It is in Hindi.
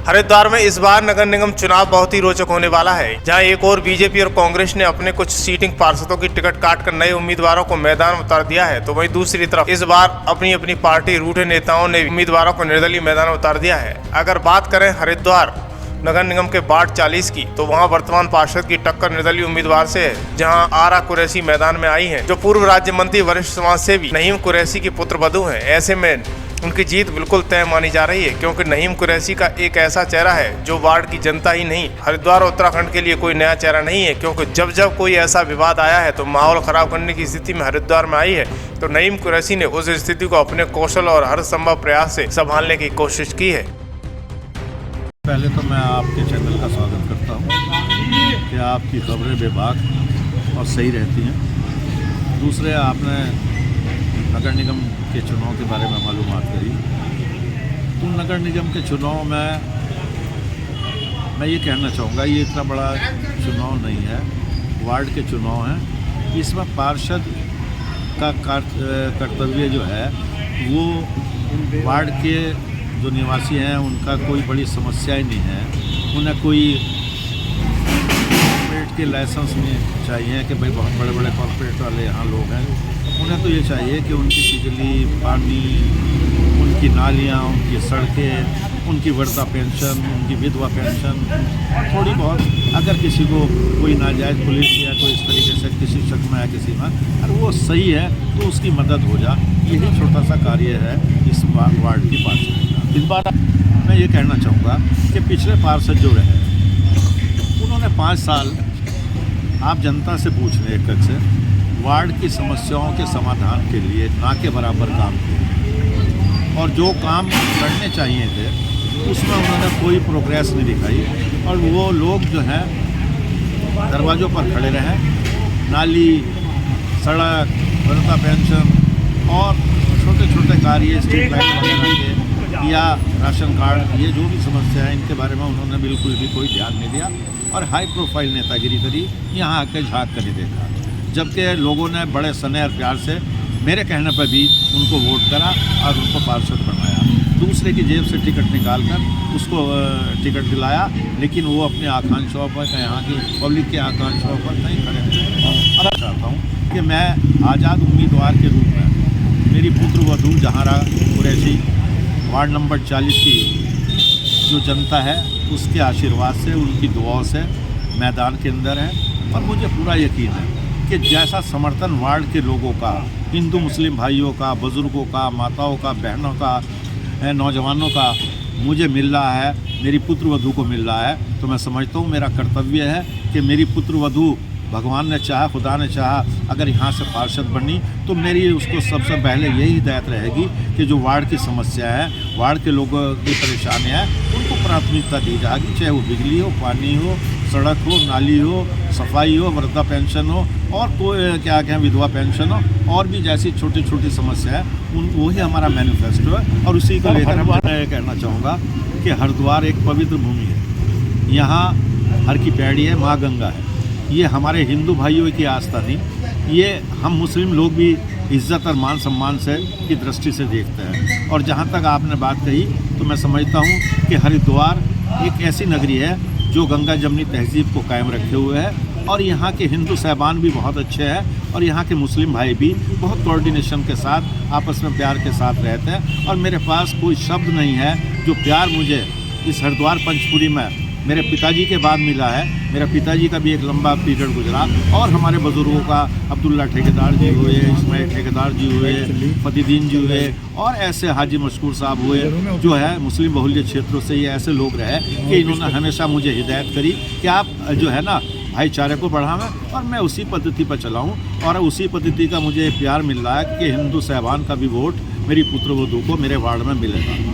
हरिद्वार में इस बार नगर निगम चुनाव बहुत ही रोचक होने वाला है, जहां एक और बीजेपी और कांग्रेस ने अपने कुछ सीटिंग पार्षदों की टिकट काटकर नए उम्मीदवारों को मैदान में उतार दिया है, तो वहीं दूसरी तरफ इस बार अपनी अपनी पार्टी रूठे नेताओं ने उम्मीदवारों को निर्दलीय मैदान में उतार दिया है। अगर बात करें हरिद्वार नगर निगम के वार्ड 40 की, तो वहां वर्तमान पार्षद की टक्कर निर्दलीय उम्मीदवार से है, जहां आरा कुरैशी मैदान में आई हैं, जो पूर्व राज्य मंत्री वरिष्ठ समाज सेवी नईम कुरैशी की पुत्रवधू हैं। ऐसे में उनकी जीत बिल्कुल तय मानी जा रही है, क्योंकि नईम कुरैशी का एक ऐसा चेहरा है जो वार्ड की जनता ही नहीं, हरिद्वार उत्तराखंड के लिए कोई नया चेहरा नहीं है। क्योंकि जब जब कोई ऐसा विवाद आया है तो माहौल खराब करने की स्थिति में हरिद्वार में आई है, तो नईम कुरैशी ने उस स्थिति को अपने कौशल और हर संभव प्रयास से संभालने की कोशिश की है। पहले तो मैं आपके चैनल का स्वागत करता हूँ कि आपकी खबरें बेबाक और सही रहती हैं। दूसरे, आपने नगर निगम के चुनाव के बारे में मालूमात करी। तो नगर निगम के चुनाव में मैं ये कहना चाहूँगा, ये इतना बड़ा चुनाव नहीं है, वार्ड के चुनाव हैं। इसमें पार्षद का कर्तव्य जो है वो वार्ड के जो निवासी हैं उनका कोई बड़ी समस्या ही नहीं है। उन्हें कोई कॉर्पोरेट के लाइसेंस नहीं चाहिए कि भाई बहुत बड़े बड़े कॉर्पोरेट वाले यहाँ लोग हैं। उन्हें तो ये चाहिए कि उनकी बिजली, पानी, उनकी नालियाँ, उनकी सड़कें, उनकी वृद्धा पेंशन, उनकी विधवा पेंशन, थोड़ी बहुत अगर किसी को कोई नाजायज़ पुलिस या कोई इस तरीके से किसी शक में है किसी में, अगर वो सही है तो उसकी मदद हो जा। यही छोटा सा कार्य है इस वार्ड की पार्षद। इस बार मैं ये कहना चाहूँगा कि पिछले पार्षद जो रहे उन्होंने 5 साल आप जनता से पूछ लें एक से वार्ड की समस्याओं के समाधान के लिए ना के बराबर काम किए, और जो काम करने चाहिए थे उसमें उन्होंने कोई प्रोग्रेस नहीं दिखाई। और वो लोग जो हैं दरवाज़ों पर खड़े रहे, नाली, सड़क, वृद्धा पेंशन और छोटे छोटे कार्य, स्ट्रीट लाइट वगैरह के या राशन कार्ड, ये जो भी समस्या है इनके बारे में उन्होंने बिल्कुल भी कोई ध्यान नहीं दिया और हाई प्रोफाइल नेतागिरी करी, यहाँ आके झाँक कर ही देखा। जबकि लोगों ने बड़े स्नेह और प्यार से मेरे कहने पर भी उनको वोट करा और उनको पार्षद बनाया। दूसरे की जेब से टिकट निकाल कर उसको टिकट दिलाया, लेकिन वो अपने आकांक्षाओं पर, यहाँ की पब्लिक के आकांक्षाओं पर नहीं खड़े थे। और चाहता हूँ कि मैं आज़ाद उम्मीदवार के रूप में मेरी पुत्रवधू जहारा कुरैशी वार्ड नंबर 40 की जो जनता है उसके आशीर्वाद से, उनकी दुआओं से मैदान के अंदर है। और मुझे पूरा यकीन है कि जैसा समर्थन वार्ड के लोगों का, हिंदू मुस्लिम भाइयों का, बुज़ुर्गों का, माताओं का, बहनों का, नौजवानों का मुझे मिल रहा है, मेरी पुत्रवधू को मिल रहा है, तो मैं समझता हूँ मेरा कर्तव्य है कि मेरी पुत्रवधू, भगवान ने चाहा, खुदा ने चाहा, अगर यहाँ से पार्षद बनी तो मेरी उसको सबसे पहले यही हिदायत रहेगी कि जो वार्ड की समस्या है, वार्ड के लोगों की परेशानी है, उनको प्राथमिकता दी जाएगी। चाहे वो बिजली हो, पानी हो, सड़क हो, नाली हो, सफाई हो, वृद्धा पेंशन हो और कोई क्या कहें विधवा पेंशन हो, और भी जैसी छोटी छोटी समस्या है वही हमारा मैनिफेस्टो है। और उसी को लेकर मैं कहना चाहूँगा कि हरिद्वार एक पवित्र भूमि है। यहाँ हर की पैड़ी है, माँ गंगा है। ये हमारे हिंदू भाइयों की आस्था नहीं, ये हम मुस्लिम लोग भी इज़्ज़त और मान सम्मान से की दृष्टि से देखते हैं। और जहाँ तक आपने बात कही, तो मैं समझता हूँ कि हरिद्वार एक ऐसी नगरी है जो गंगा जमनी तहजीब को कायम रखे हुए है, और यहाँ के हिंदू साहबान भी बहुत अच्छे हैं और यहाँ के मुस्लिम भाई भी बहुत कोऑर्डिनेशन के साथ आपस में प्यार के साथ रहते हैं। और मेरे पास कोई शब्द नहीं है जो प्यार मुझे इस हरिद्वार पंचपुरी में मेरे पिताजी के बाद मिला है। मेरे पिताजी का भी एक लंबा पीरियड गुजरा, और हमारे बुजुर्गों का अब्दुल्ला ठेकेदार जी हुए, इस्माइल ठेकेदार जी हुए, फतीदीन जी हुए, और ऐसे हाजी मशकूर साहब हुए, जो है मुस्लिम बहुल्य क्षेत्रों से ये ऐसे लोग रहे कि इन्होंने हमेशा मुझे हिदायत करी कि आप जो है ना भाईचारे को बढ़ावें, और मैं उसी पद्धति पर चलाऊँ। और उसी पद्धति का मुझे प्यार मिल रहा है कि हिंदू साहबान का भी वोट मेरी पुत्रवधू को मेरे वार्ड में मिलेगा।